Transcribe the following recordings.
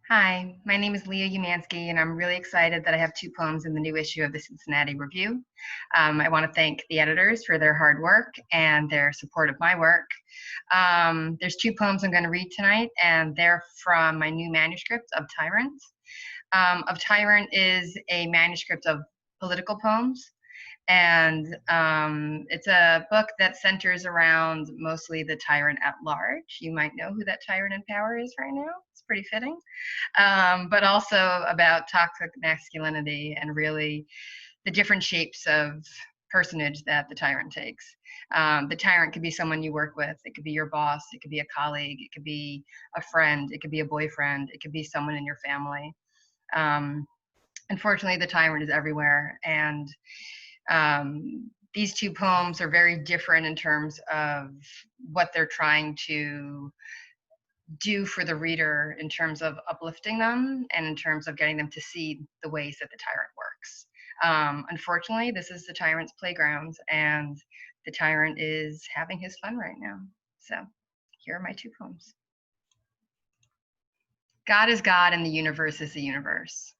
Hi, my name is Leah Umansky, and I'm really excited that I have two poems in the new issue of the Cincinnati Review. I want to thank the editors for their hard work and their support of my work. There's two poems I'm going to read tonight, and they're from my new manuscript of Tyrant. Of Tyrant is a manuscript of political poems, and it's a book that centers around mostly the tyrant at large. You might know who that tyrant in power is right now. It's pretty fitting. But also about toxic masculinity and really the different shapes of personage that the tyrant takes. The tyrant could be someone you work with, it could be your boss, it could be a colleague, it could be a friend, it could be a boyfriend, it could be someone in your family. Um, Unfortunately, the tyrant is everywhere, and these two poems are very different in terms of what they're trying to do for the reader in terms of uplifting them and in terms of getting them to see the ways that the tyrant works. Unfortunately, this is the tyrant's playground, and the tyrant is having his fun right now. So here are my two poems. God is God and the universe is the universe.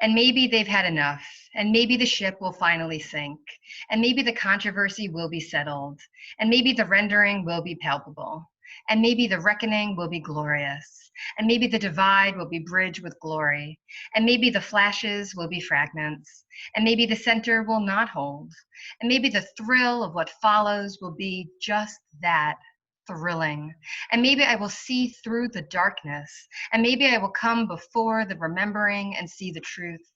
And maybe they've had enough, and maybe the ship will finally sink, and maybe the controversy will be settled, and maybe the rendering will be palpable, and maybe the reckoning will be glorious, and maybe the divide will be bridged with glory, and maybe the flashes will be fragments, and maybe the center will not hold, and maybe the thrill of what follows will be just that, thrilling. And maybe I will see through the darkness, and maybe I will come before the remembering and see the truth.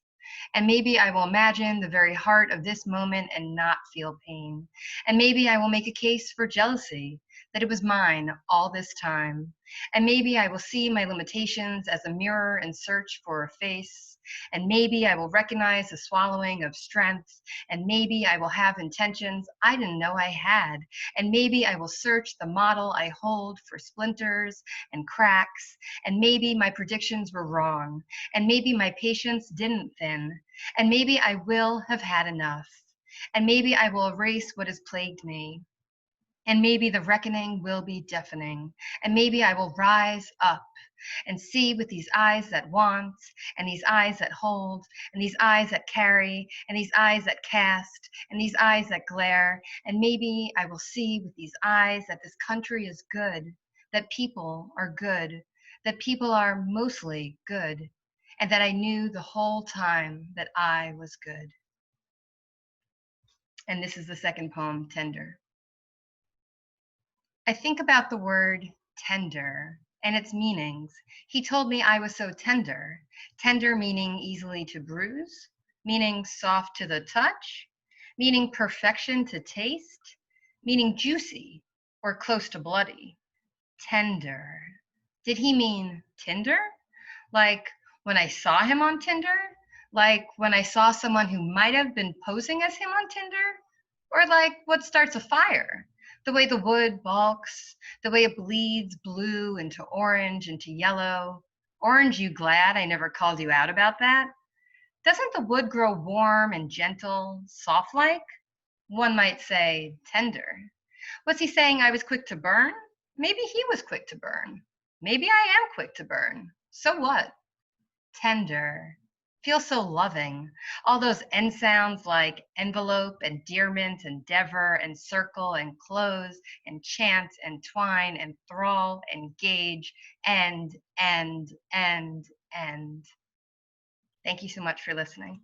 And maybe I will imagine the very heart of this moment and not feel pain. And maybe I will make a case for jealousy, that it was mine all this time. And maybe I will see my limitations as a mirror and search for a face. And maybe I will recognize the swallowing of strength. And maybe I will have intentions I didn't know I had. And maybe I will search the model I hold for splinters and cracks. And maybe my predictions were wrong. And maybe my patience didn't thin. And maybe I will have had enough. And maybe I will erase what has plagued me. And maybe the reckoning will be deafening. And maybe I will rise up and see with these eyes that want, and these eyes that hold, and these eyes that carry, and these eyes that cast, and these eyes that glare. And maybe I will see with these eyes that this country is good, that people are good, that people are mostly good, and that I knew the whole time that I was good. And this is the second poem, Tender. I think about the word tender and its meanings. He told me I was so tender. Tender meaning easily to bruise, meaning soft to the touch, meaning perfection to taste, meaning juicy or close to bloody. Tender. Did he mean Tinder? Like when I saw him on Tinder? Like when I saw someone who might have been posing as him on Tinder? Or like what starts a fire? The way the wood bulks, the way it bleeds blue into orange into yellow. Orange, you glad I never called you out about that? Doesn't the wood grow warm and gentle, soft like? One might say tender. Was he saying I was quick to burn? Maybe he was quick to burn. Maybe I am quick to burn. So what? Tender. Feels so loving. All those end sounds like envelope, endearment, endeavor, encircle, and close, and chant, and twine, and thrall, and gauge, and. Thank you so much for listening.